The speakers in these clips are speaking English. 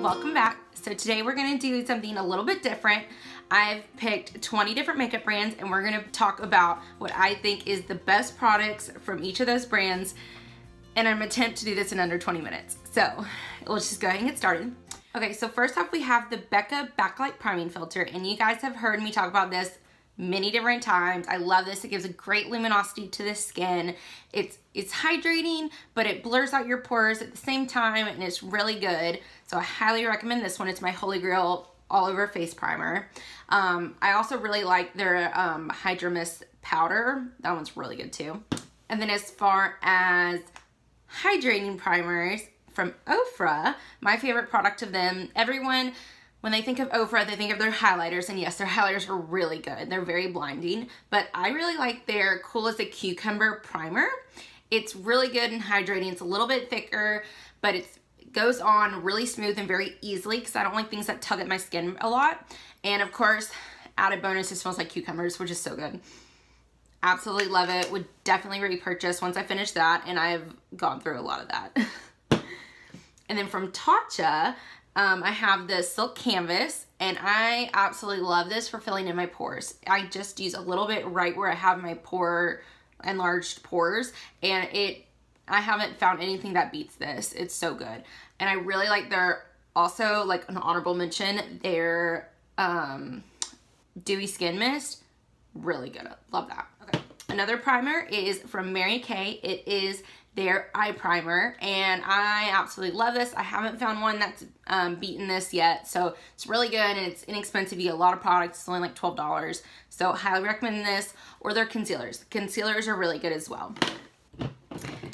welcome back. So today we're going to do something a little bit different. I've picked 20 different makeup brands and we're going to talk about what I think is the best products from each of those brands, and I'm going to attempt to do this in under 20 minutes. So let's just go ahead and get started. Okay, so first off we have the Becca Backlight Priming Filter, and you guys have heard me talk about this many different times. I love this. It gives a great luminosity to the skin. It's hydrating, but it blurs out your pores at the same time, and it's really good. So I highly recommend this one. It's my holy grail all over face primer. I also really like their Hydra Mist powder. That one's really good too. And then as far as hydrating primers from Oprah, my favorite product of them, everyone, when they think of Oprah, they think of their highlighters, and yes, their highlighters are really good. They're very blinding, but I really like their Cool as a Cucumber primer. It's really good and hydrating. It's a little bit thicker, but it goes on really smooth and very easily because I don't like things that tug at my skin a lot. And of course, added bonus, it smells like cucumbers, which is so good. Absolutely love it. Would definitely repurchase once I finish that, and I've gone through a lot of that. And then from Tarte, I have the Silk Canvas, and I absolutely love this for filling in my pores. I just use a little bit right where I have my enlarged pores, and I haven't found anything that beats this. It's so good. And I really like their, also like an honorable mention, their Dewy Skin Mist. Really good. Love that. Okay. Another primer is from Mary Kay. It is their eye primer, and I absolutely love this. I haven't found one that's beaten this yet, so it's really good and it's inexpensive. You get a lot of products. It's only like $12, so highly recommend this, or their concealers. Concealers are really good as well.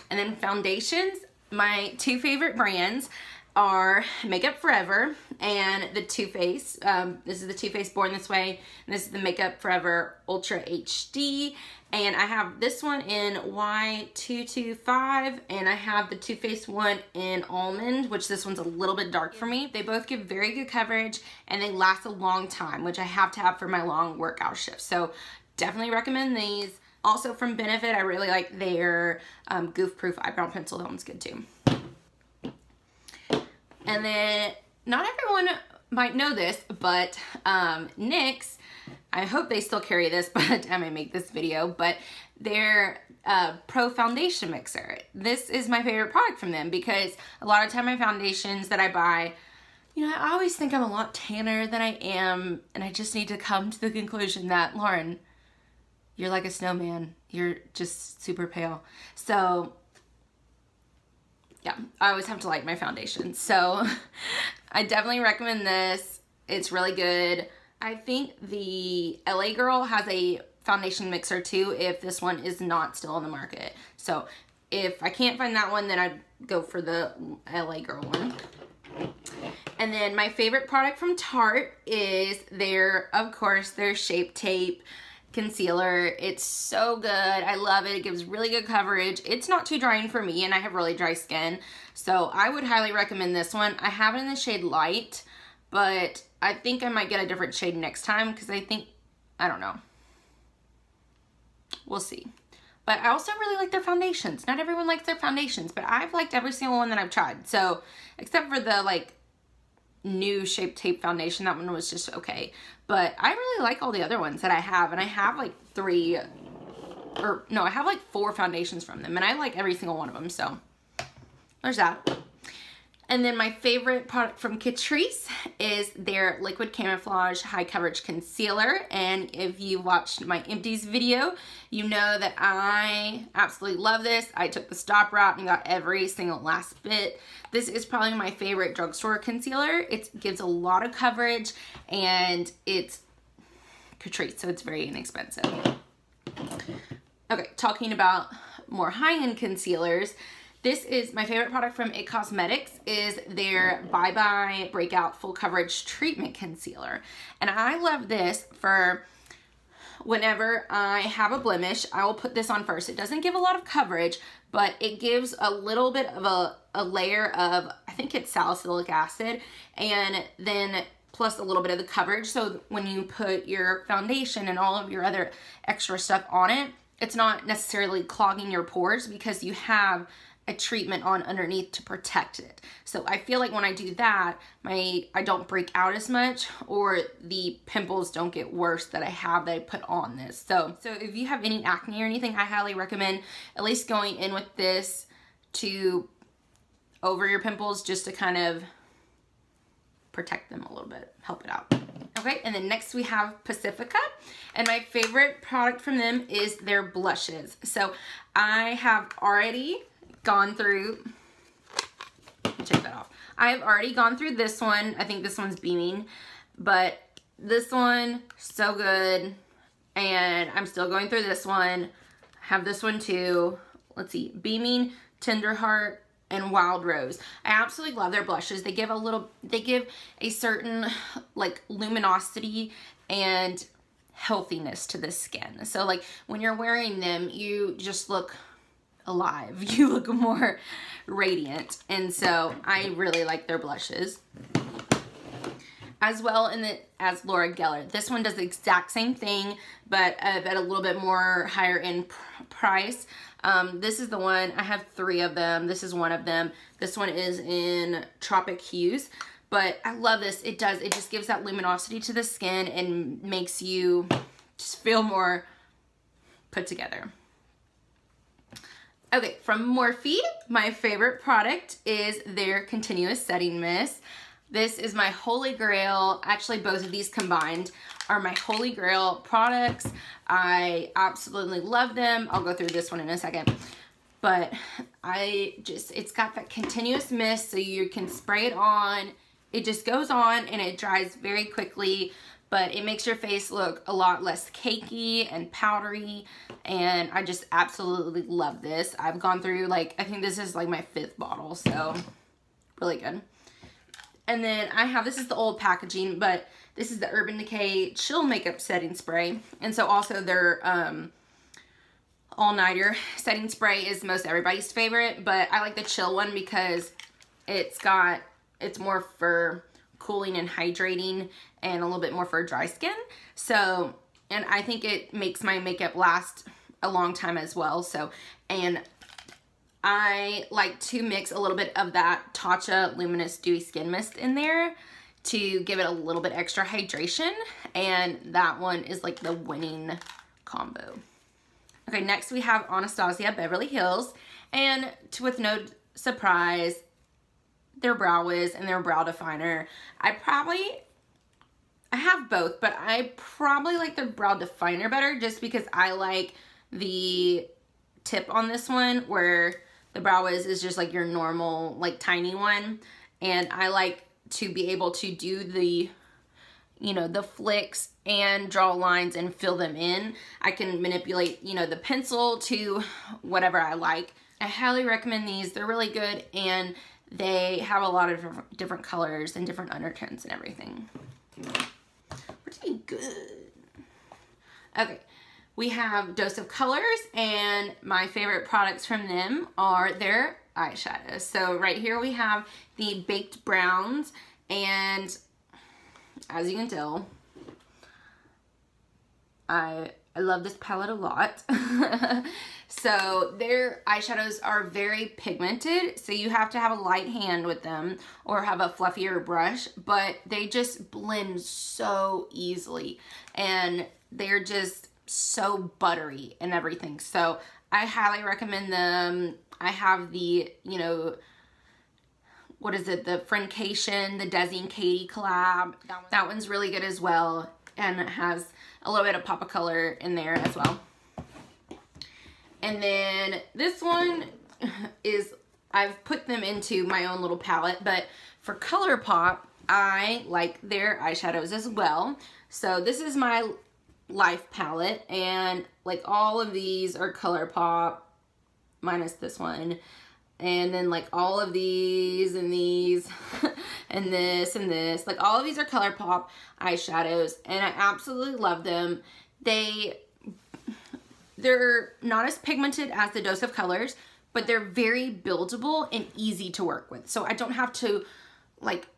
And then foundations, my two favorite brands are Makeup Forever and the Too Faced. This is the Too Faced Born This Way, and this is the Makeup Forever Ultra HD. And I have this one in Y225, and I have the Too Faced one in Almond, which this one's a little bit dark for me. They both give very good coverage, and they last a long time, which I have to have for my long workout shifts. So definitely recommend these. Also from Benefit, I really like their Goof Proof Eyebrow Pencil. That one's good too. And then, not everyone might know this, but NYX, I hope they still carry this by the time I make this video, but their Pro Foundation Mixer. This is my favorite product from them because a lot of time my foundations that I buy, you know, I always think I'm a lot tanner than I am, and I just need to come to the conclusion that, Lauren, you're like a snowman. You're just super pale. So yeah, I always have to light my foundation. So I definitely recommend this. It's really good. I think the LA Girl has a foundation mixer too, if this one is not still on the market. So if I can't find that one, then I'd go for the LA Girl one. And then my favorite product from Tarte is of course, their Shape Tape concealer. It's so good. I love it. It gives really good coverage. It's not too drying for me, and I have really dry skin, so I would highly recommend this one. I have it in the shade Light, but I think I might get a different shade next time because I don't know. We'll see. But I also really like their foundations. Not everyone likes their foundations, but I've liked every single one that I've tried. So except for the like new Shape Tape foundation, that one was just okay. But I really like all the other ones that I have, and I have like I have like 4 foundations from them, and I like every single one of them, so there's that. And then my favorite product from Catrice is their Liquid Camouflage High Coverage Concealer. And if you watched my empties video, you know that I absolutely love this. I took the stop route and got every single last bit. This is probably my favorite drugstore concealer. It gives a lot of coverage, and it's Catrice, so it's very inexpensive. Okay, talking about more high-end concealers, this is my favorite product from IT Cosmetics, is their Bye Bye Breakout Full Coverage Treatment Concealer. And I love this for whenever I have a blemish. I will put this on first. It doesn't give a lot of coverage, but it gives a little bit of a layer of, I think it's salicylic acid, and then plus a little bit of the coverage. So when you put your foundation and all of your other extra stuff on it, it's not necessarily clogging your pores because you have a treatment on underneath to protect it. So I feel like when I do that, I don't break out as much, or the pimples don't get worse that I put on this. So if you have any acne or anything, I highly recommend at least going in with this to over your pimples, just to kind of protect them a little bit, help it out. Okay, and then next we have Pacifica, and my favorite product from them is their blushes. So I have already gone through, take that off. I have already gone through this one. I think this one's Beaming, but this one, so good. And I'm still going through this one. I have this one too. Let's see, Beaming, Tender Heart, and Wild Rose. I absolutely love their blushes. They give a certain like luminosity and healthiness to the skin. So like when you're wearing them, you just look alive. You look more radiant. And so I really like their blushes. As well as Laura Geller. This one does the exact same thing, but at a little bit more higher end price. This is the one, I have 3 of them. This is one of them. This one is in Tropic Hues, but I love this. It just gives that luminosity to the skin and makes you just feel more put together. Okay, from Morphe, my favorite product is their Continuous Setting Mist. This is my holy grail. Actually, both of these combined are my holy grail products. I absolutely love them. I'll go through this one in a second. But it's got that continuous mist, so you can spray it on. It just goes on and it dries very quickly, but it makes your face look a lot less cakey and powdery, and I just absolutely love this. I've gone through, like, I think this is like my 5th bottle, so really good. And then I have, this is the old packaging, but this is the Urban Decay Chill Makeup Setting Spray. And so also their All-Nighter Setting Spray is most everybody's favorite, but I like the Chill one because it's more for cooling and hydrating and a little bit more for dry skin. So, and I think it makes my makeup last a long time as well. So, and I like to mix a little bit of that Tatcha Luminous Dewy Skin Mist in there to give it a little bit extra hydration, and that one is like the winning combo. Okay, next we have Anastasia Beverly Hills, and with no surprise, their Brow Wiz and their Brow Definer. I have both, but I probably like their Brow Definer better just because I like the tip on this one, where the Brow Wiz is just like your normal, like, tiny one. And I like to be able to do the, you know, the flicks and draw lines and fill them in. I can manipulate, you know, the pencil to whatever I like. I highly recommend these. They're really good, and they have a lot of different colors and different undertones and everything. We're doing good. Okay. We have Dose of Colors, and my favorite products from them are their eyeshadows. So right here we have the Baked Browns, and as you can tell, I love this palette a lot. So their eyeshadows are very pigmented, so you have to have a light hand with them or have a fluffier brush, but they just blend so easily, and they're just so buttery and everything. So I highly recommend them. I have the, you know, what is it, the Friendcation, the Desi and Katie collab. That one's really good as well, and it has a little bit of pop of color in there as well. And then this one is, I've put them into my own little palette, but for ColourPop, I like their eyeshadows as well. So this is my Life palette, and like all of these are ColourPop minus this one, and then like all of these and these and this and this, like all of these are ColourPop eyeshadows, and I absolutely love them. They're not as pigmented as the Dose of Colors, but they're very buildable and easy to work with, so I don't have to like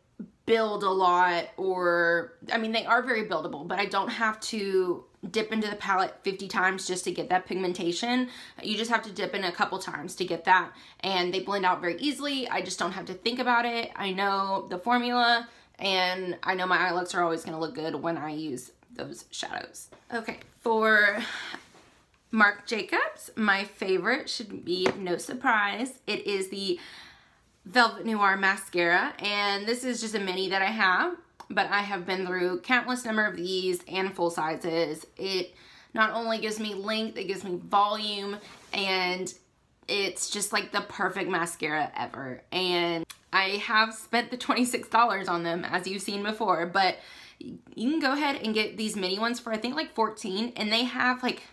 build a lot, or, I mean, they are very buildable, but I don't have to dip into the palette 50 times just to get that pigmentation. You just have to dip in a couple times to get that, and they blend out very easily. I just don't have to think about it. I know the formula, and I know my eye looks are always gonna look good when I use those shadows. Okay, for Marc Jacobs, my favorite should be no surprise. It is the Velvet Noir mascara, and this is just a mini that I have, but I have been through countless number of these and full sizes. It not only gives me length, it gives me volume, and it's just like the perfect mascara ever. And I have spent the $26 on them, as you've seen before, but you can go ahead and get these mini ones for I think like $14, and they have like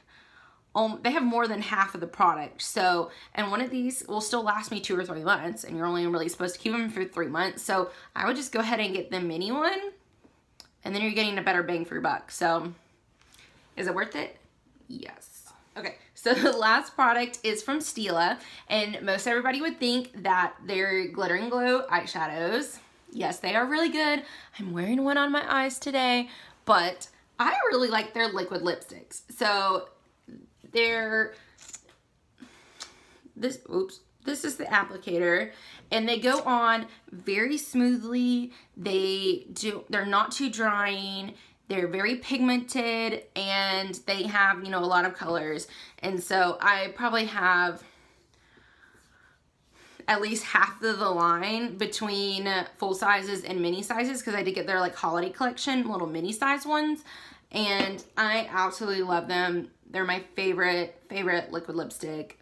they have more than half of the product. So, and one of these will still last me 2 or 3 months, and you're only really supposed to keep them for 3 months. So I would just go ahead and get the mini one, and then you're getting a better bang for your buck. So is it worth it? Yes. Okay, so the last product is from Stila, and most everybody would think that they're Glitter and Glow eyeshadows. Yes, they are really good. I'm wearing one on my eyes today, but I really like their liquid lipsticks. So this is the applicator, and they go on very smoothly. They're not too drying. They're very pigmented, and they have, you know, a lot of colors. And so I probably have at least half of the line between full sizes and mini sizes, because I did get their like holiday collection little mini size ones, and I absolutely love them. They're my favorite liquid lipstick.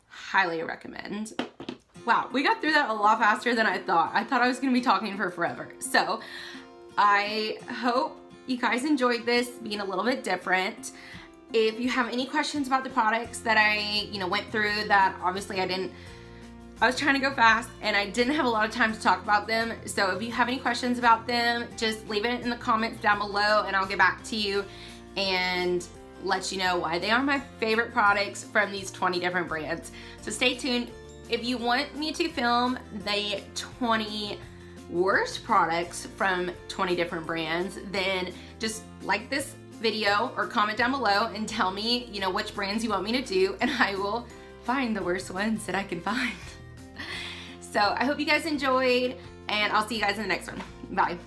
Highly recommend. Wow, we got through that a lot faster than I thought. I thought I was gonna be talking for forever. So I hope you guys enjoyed this being a little bit different. If you have any questions about the products that I, you know, went through that obviously I was trying to go fast and I didn't have a lot of time to talk about them. So if you have any questions about them, just leave it in the comments down below and I'll get back to you and let you know why they are my favorite products from these 20 different brands. So stay tuned. If you want me to film the 20 worst products from 20 different brands, then just like this video or comment down below and tell me, you know, which brands you want me to do, and I will find the worst ones that I can find. So I hope you guys enjoyed, and I'll see you guys in the next one. Bye.